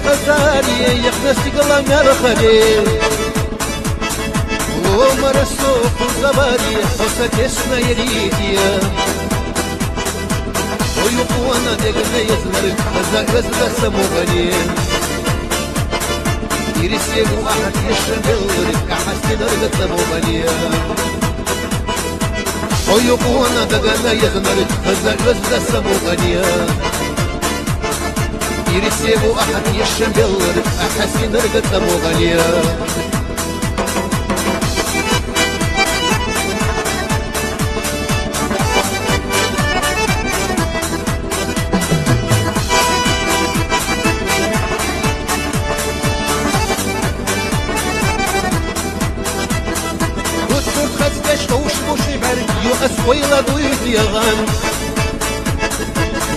خزاري يخنسي قلم يا الخليل ومرسوف الزباري حسك اسنا يريديا ويقوانا دقنا يزمرك خزاك غزل سمو غليل يرسيبو أحد يشربلك أحسن رقت سمو غليل ويقوانا دقنا يزمرك خزاك غزل سمو غليل يرسيبو أحد يشربلك أحسن رقت سمو غليل ويلا ضيف يغان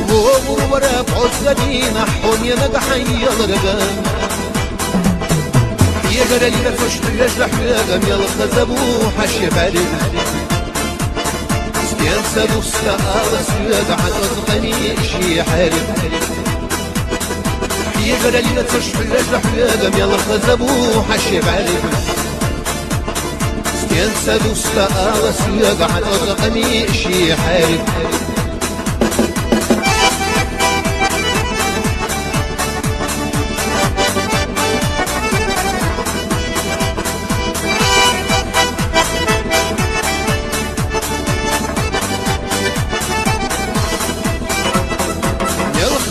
وورا بعزدي نحون ينقح يلرقان يقرا لي فشت يجرح يقام يلخزبو حشي بارد ينسى دوستا سياد عطزقني شي حارب يقرا لي فشت يجرح يقام يلخزبو حشي بارد ينسى دوستا سياد عطزقني شي حارب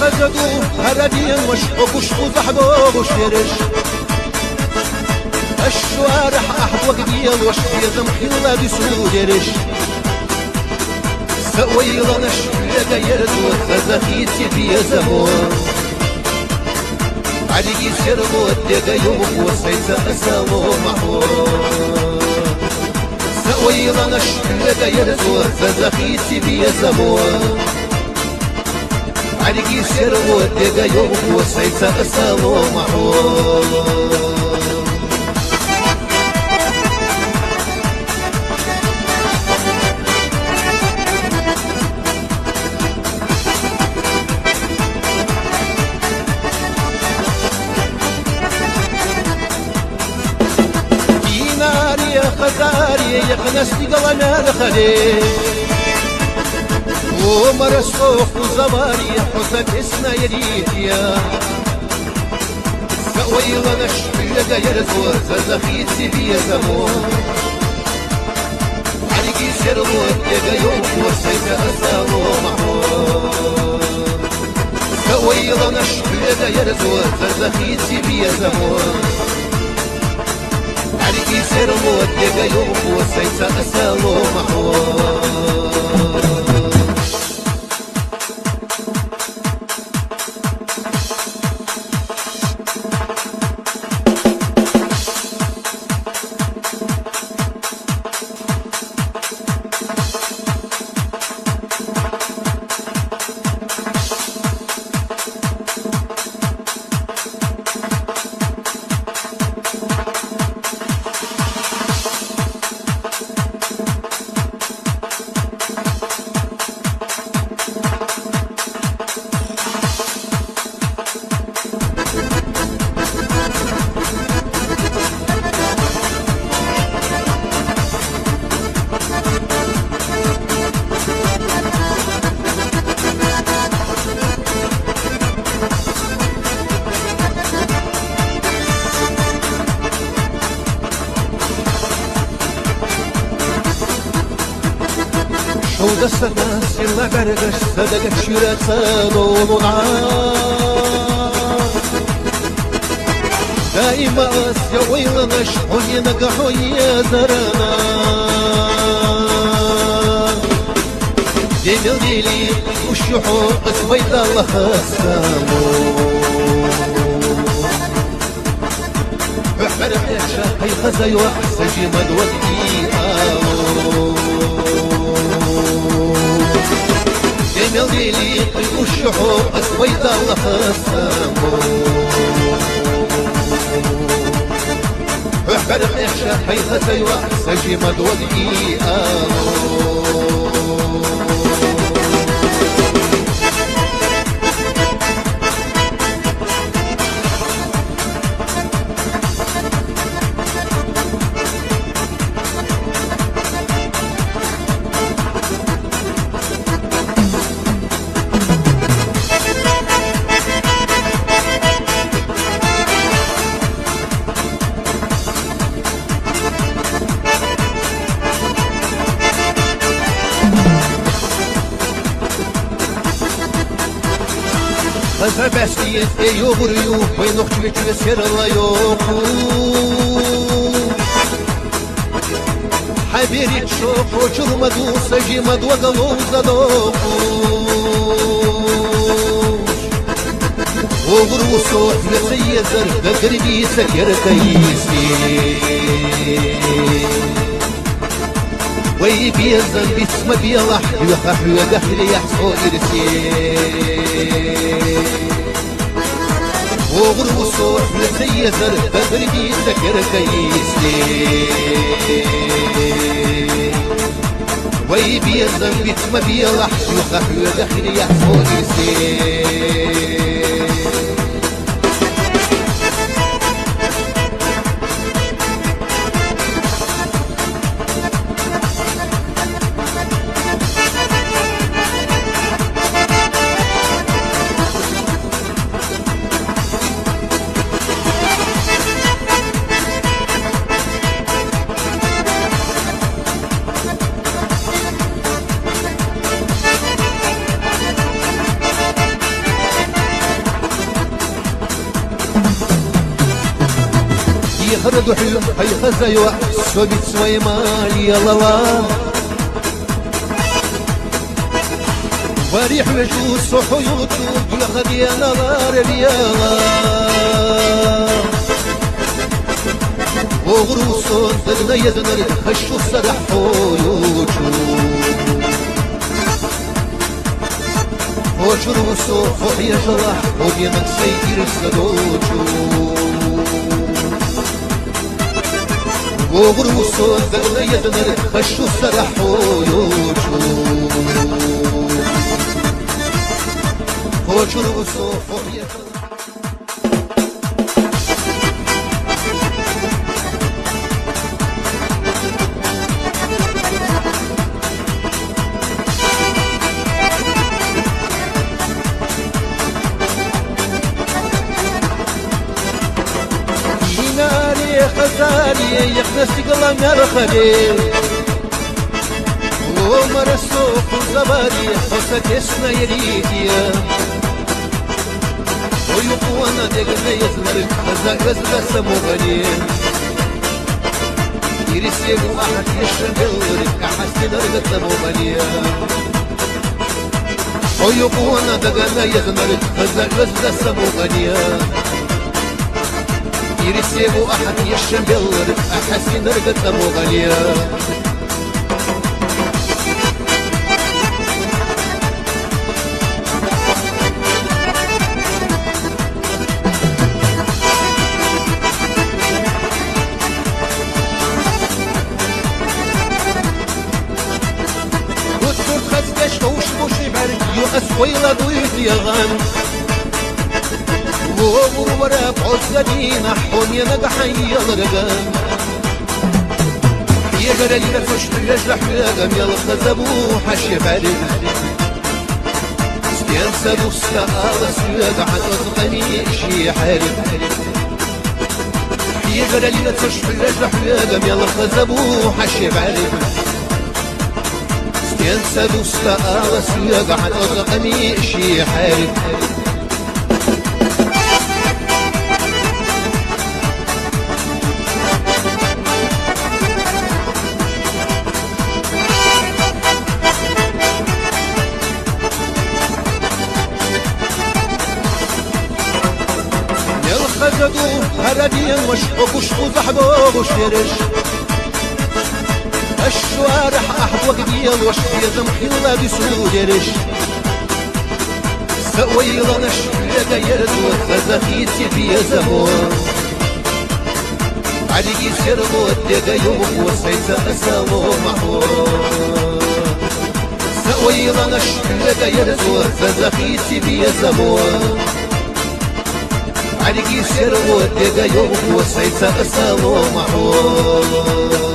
خزدو هردين وشقوش وزحبو وشيرش الشوارح أحد وقديل وشقي زمحيلا بسودرش سويلا نشقيا يرد وخزخيتي في زمون عليكي سيربو الدقا يوم وسيسا أسالو محور سويلا نشقيا يرد وخزخيتي في زمون عليكي سير ودقا يوم وسيسا أسالو محور ديناري يا خزاري يا خنستي قلنا الخليل ومرسوف وزباري حسك اسنا يريديا سويلا نشقيا يرزو زخيتي في زمون عليكي سير ودقا يوم وسيسا أسالو محور سويلا نشقيا يرزو زخيتي في زمون عليكي سير ودقا يوم وسيسا أسالو محور ودست الناس يلا قرقش صدقك شيرات صالون ونعام دائما اسيا ويلا نشحون ينقحوا يا زرنا ديمل ديلي وشحون قسويت الله خسامو احمر حيشا هي خزي وحسجي مدودي جميل ديلي والشحور أسويت الله خسامو احبر حيشا هي خزي وحسجي مدودي Hazabestiye eyoguryu Baynok çüve serala yoku Haberi çok uçurmadı Sajima dvagalovza doku Oğru sohbeti yezer Gagribi seker kayisi Wey biyazan bitme biyalah Yuha hüye gahli yahso irsi Oğru sohbeti yezer Gagribi seker kayisi Wey biyazan bitme biyalah Yuha hüye gahli yahso irsi يخرج حلو هي خزايو سوبيت سوي مالي يلا لا فريح وجوس وحيوط يخرج يا نار ريالا وغروس دغنا يزنر خشو صدح حيوتو وشروس وحيا جراح وبيمك سيدير السدوتو وغروس دغنا يزنر خشو صدح حيوتو وشروس وحيا جراح خزاري يخنسي قلم يرخلي ومر السوق الزباري حسك اسنا يريديا ويقوانا دقنا يزمرك خزاك غزل سمو غني يرسيب واحد يشغلك أحسن رقة سمو غني ويقوانا دقنا يزمرك خزاك غزل سمو غني يرسيبو أحد يشمبلر أحسن رقة أبو غالية وتكون خزكش وش مش بعرك يؤس ويلا ضيف يغان وورا بعزدينا حوني نقحي الرقم يا جرى لي فشت يجرح رقم يلا خزبو حشي بعرف ينسى دوستا سياق حتى شي حارب يا جرى لي فشت يجرح رقم يلا خزبو حشي بعرف ينسى دوستا سياق حتى شي حارب خزدو هردين وشقوش وزحبو وشيرش الشوارح أحد وقديل وشقي زمحيلا بسودرش سويلا نشقيا يردو خزخيتي في زمون عليكي سيرغو الدقا يوم وسيسا أسالو محور سويلا نشقيا يردو خزخيتي في زمون عليكي سير ودقا يوم وسيسا أسالو محور